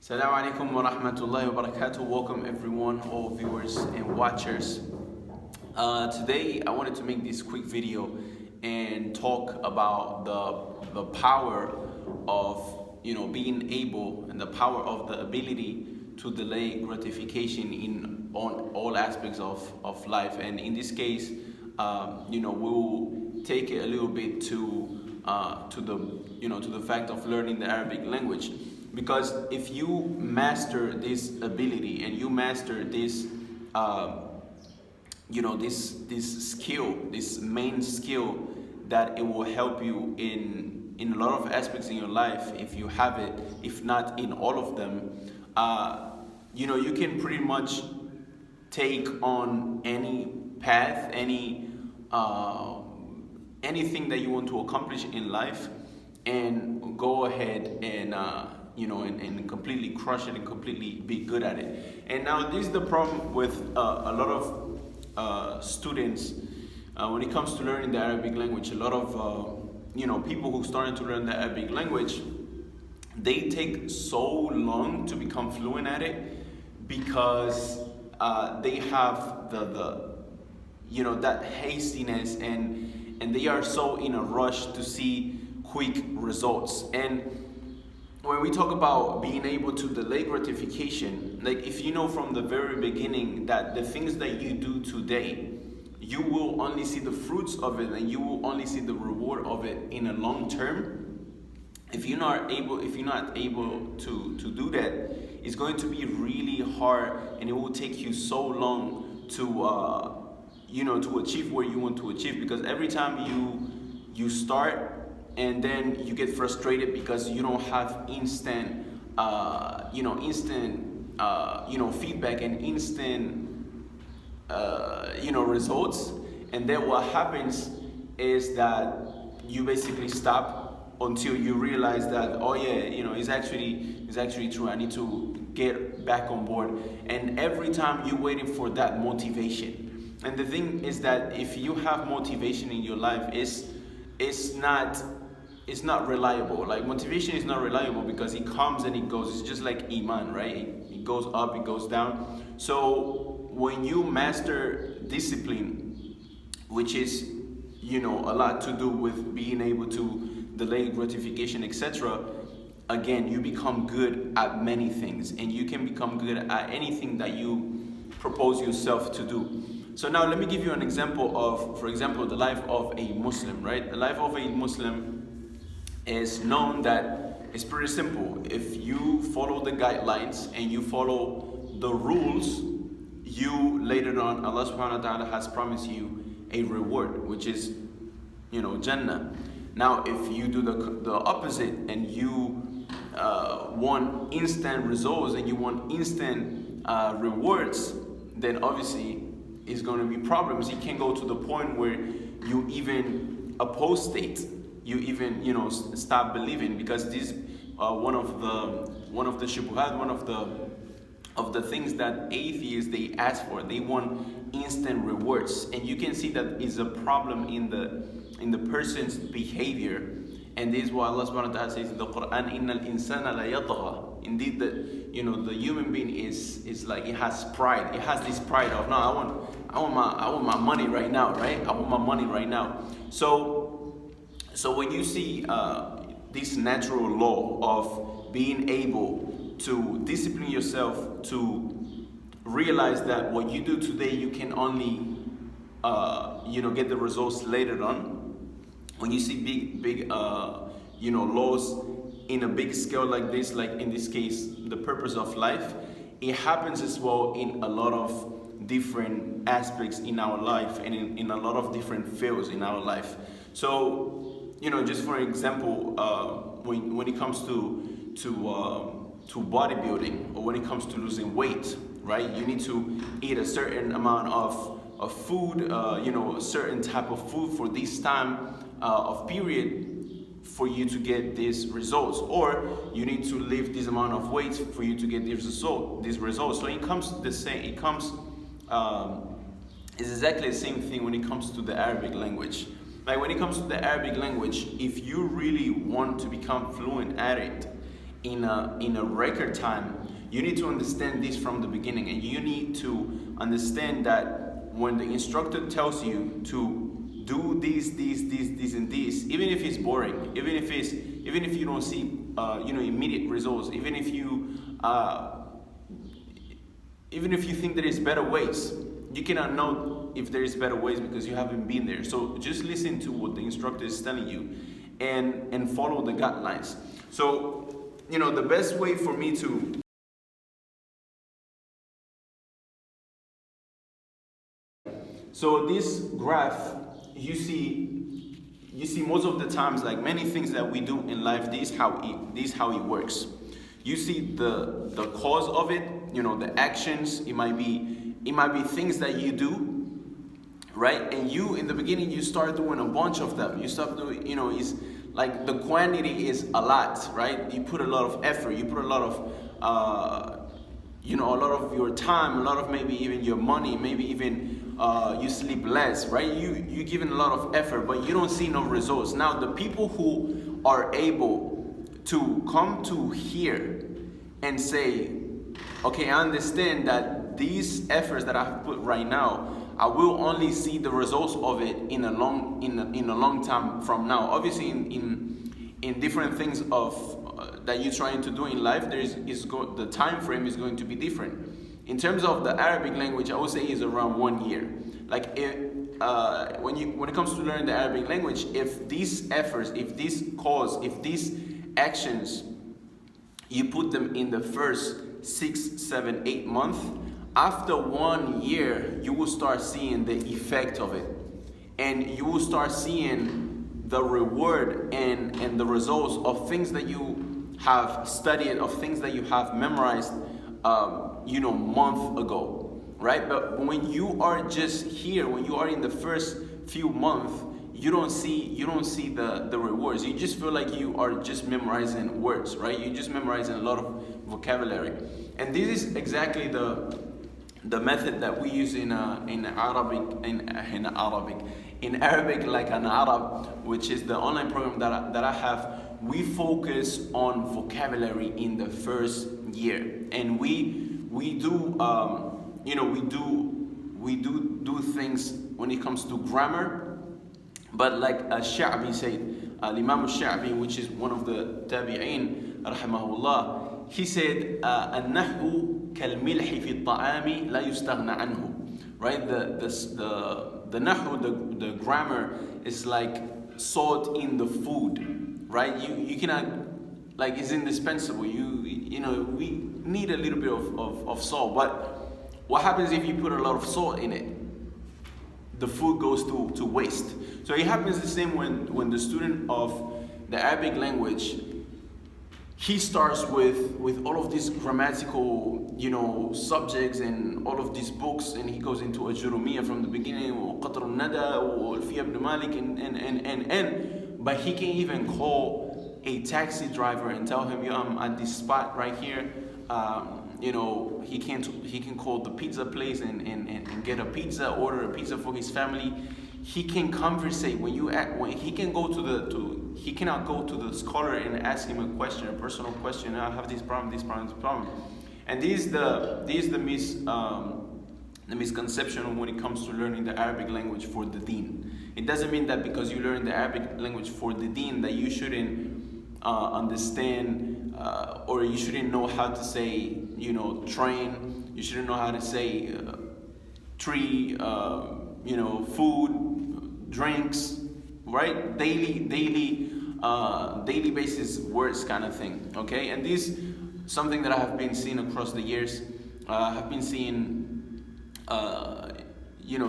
Assalamu alaikum wa rahmatullahi wa barakatuh. Welcome everyone, all viewers and watchers. Today I wanted to make this quick video and talk about the power of being able, and the power of the ability to delay gratification on all aspects of life. And in this case, we'll take it a little bit to the fact of learning the Arabic language. Because if you master this ability and you master this, this skill, this main skill, that it will help you in a lot of aspects in your life if you have it, if not in all of them. You can pretty much take on any path, anything that you want to accomplish in life, and go ahead and and completely crush it and completely be good at it. And now this is the problem with a lot of students when it comes to learning the Arabic language. A lot of people who started to learn the Arabic language, they take so long to become fluent at it because they have that hastiness, and they are so in a rush to see quick results. And when we talk about being able to delay gratification, like if you know from the very beginning that the things that you do today, you will only see the fruits of it and you will only see the reward of it in a long term. If you're not able to do that, it's going to be really hard, and it will take you so long to achieve where you want to achieve. Because every time you start, and then you get frustrated because you don't have instant feedback and instant results. And then what happens is that you basically stop until you realize that, oh yeah, it's actually true, I need to get back on board. And every time you're waiting for that motivation. And the thing is that if you have motivation in your life, it's not reliable. Like, motivation is not reliable because it comes and it goes. It's just like iman, right? It goes up, it goes down. So when you master discipline, which is a lot to do with being able to delay gratification, etc., again, you become good at many things, and you can become good at anything that you propose yourself to do. So now let me give you an example of, for example, the life of a Muslim, right? The life of a Muslim is known that it's pretty simple. If you follow the guidelines and you follow the rules, you later on, Allah subhanahu wa ta'ala has promised you a reward, which is, Jannah. Now, if you do the opposite and you want instant results and you want instant rewards, then obviously it's going to be problems. You can go to the point where you even apostate. You even stop believing, because this one of the shubuhat, one of the things that atheists they ask for. They want instant rewards, and you can see that is a problem in the person's behavior. And this is what Allah subhanahu wa ta'ala says in the Quran, innal insana la yatgha. Indeed, the human being is like, it has pride. It has this pride of, no, I want my money right now, right? I want my money right now. So when you see this natural law of being able to discipline yourself, to realize that what you do today, you can only get the results later on. When you see big laws in a big scale like this, like in this case, the purpose of life, it happens as well in a lot of different aspects in our life, and in a lot of different fields in our life. So, just for example, when it comes to bodybuilding, or when it comes to losing weight, right? You need to eat a certain amount of food, a certain type of food for this time of period for you to get these results, or you need to lift this amount of weight for you to get these results. So it comes the same. It's exactly the same thing when it comes to the Arabic language. Like, when it comes to the Arabic language, if you really want to become fluent at it, in a record time, you need to understand this from the beginning, and you need to understand that when the instructor tells you to do this, and this, even if it's boring, even if you don't see immediate results, even if you think there is better ways, you cannot know if there is better ways because you haven't been there. So just listen to what the instructor is telling you, and follow the guidelines. So the best way for me to this graph, you see most of the times, like many things that we do in life, this how it works. You see the cause of it, the actions. It might be things that you do, right? And you, in the beginning, you start doing a bunch of them. You start doing, it's like the quantity is a lot, right? You put a lot of effort. You put a lot of a lot of your time, a lot of maybe even your money, maybe even you sleep less, right? You giving a lot of effort, but you don't see no results. Now, the people who are able to come to here and say, okay, I understand that these efforts that I have put right now, I will only see the results of it in a long time from now. Obviously, in different things of that you're trying to do in life, the time frame is going to be different. In terms of the Arabic language, I would say is around 1 year. Like when it comes to learning the Arabic language, if these efforts, if these actions, you put them in the first 6, 7, 8 months, after 1 year, you will start seeing the effect of it, and you will start seeing the reward and the results of things that you have studied, of things that you have memorized, month ago, right? But when you are just here, when you are in the first few months, you don't see the rewards. You just feel like you are just memorizing words, right? You're just memorizing a lot of vocabulary, and this is exactly the method that we use in Arabic, like an Arab, which is the online program that I have. We focus on vocabulary in the first year, and we do things when it comes to grammar, but like Sha'bi said, Imam Sha'bi, which is one of the tabi'in, rahimahullah, he said, النحو كالملح في الطعام لا يستغنى عنه. Right? The nahu, the grammar is like salt in the food, right? You cannot, like, it's indispensable. We need a little bit of salt, but what happens if you put a lot of salt in it? The food goes to waste. So it happens the same when the student of the Arabic language, he starts with all of these grammatical, subjects and all of these books, and he goes into a Jurumiyya from the beginning, Qatr al-Nada, Alfiya ibn Malik, and but he can even call a taxi driver and tell him, I'm at this spot right here. He can call the pizza place and get a pizza, order a pizza for his family. He can conversate when he can go he cannot go to the scholar and ask him a question, a personal question. I have this problem. And this is the misconception when it comes to learning the Arabic language for the deen. It doesn't mean that because you learn the Arabic language for the deen that you shouldn't understand or you shouldn't know how to say, train. You shouldn't know how to say tree, food, drinks, right? Daily basis words kind of thing. Okay, and this something that I have been seeing across the years. I have been seeing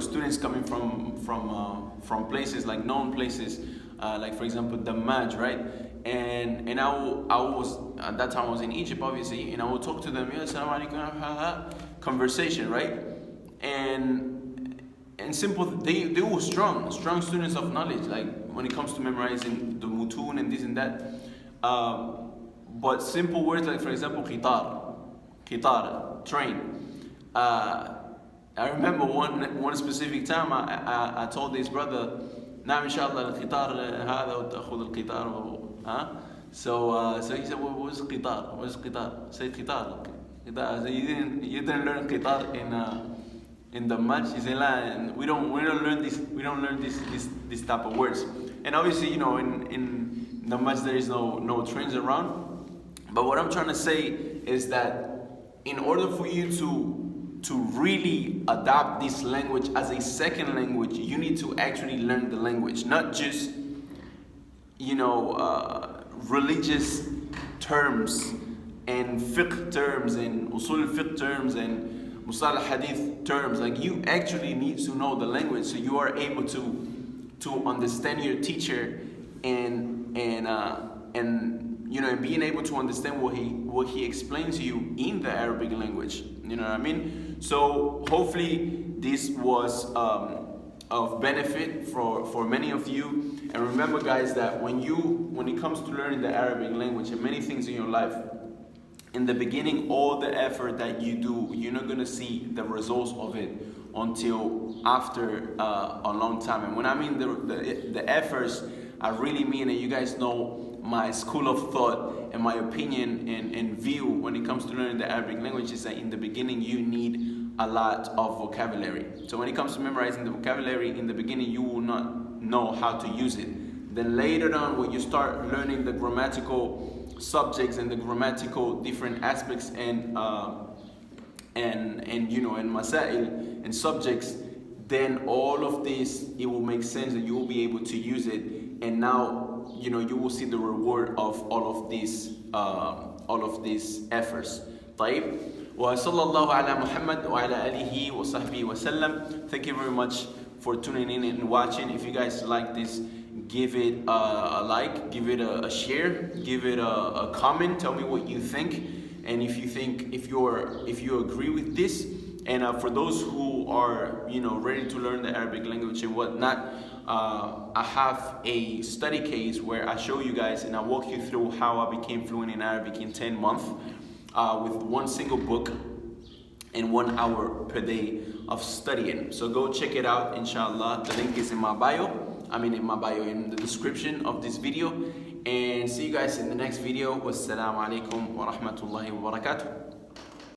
students coming from places, like known places, like for example Damaj, right? And I was at that time I was in Egypt, obviously, and I would talk to them, assalamu alaikum, conversation, right? And simple, they were strong students of knowledge, like when it comes to memorizing the mutun and this and that. But simple words like, for example, qitar, train. I remember one specific time I told this brother, نعم إن شاء الله القطار هذا وتأخذ القطار So he said, well, what's qitar? What's qitar? Say qitar. Okay. Qitar. So you didn't learn qitar in the match. He said, and we don't learn this type of words. And obviously, in the match there is no trains around. But what I'm trying to say is that in order for you to really adopt this language as a second language, you need to actually learn the language, not just religious terms and fiqh terms and usul fiqh terms and musalah hadith terms. Like, you actually need to know the language so you are able to understand your teacher and being able to understand what he explains to you in the Arabic language. You know what I mean? So hopefully this was of benefit for many of you. And remember, guys, that when it comes to learning the Arabic language and many things in your life, in the beginning, all the effort that you do, you're not gonna see the results of it until after a long time. And when I mean the efforts, I really mean that you guys know my school of thought and my opinion and view when it comes to learning the Arabic language is that in the beginning you need a lot of vocabulary. So when it comes to memorizing the vocabulary, in the beginning you will not know how to use it. Then later on, when you start learning the grammatical subjects and the grammatical different aspects and masail and subjects, then all of this, it will make sense that you will be able to use it. And now you will see the reward of all of these efforts. طيب. وصلى الله على محمد وعلى آله وصحبه وسلم. Thank you very much for tuning in and watching. If you guys like this, give it a like, give it a share, give it a comment. Tell me what you think, and if you agree with this. And for those who are ready to learn the Arabic language and whatnot, I have a study case where I show you guys and I walk you through how I became fluent in Arabic in 10 months with one single book and 1 hour per day of studying. So go check it out, inshallah. The link is in my bio. In the description of this video. And see you guys in the next video. Wassalamu alaikum wa rahmatullahi wa barakatuh.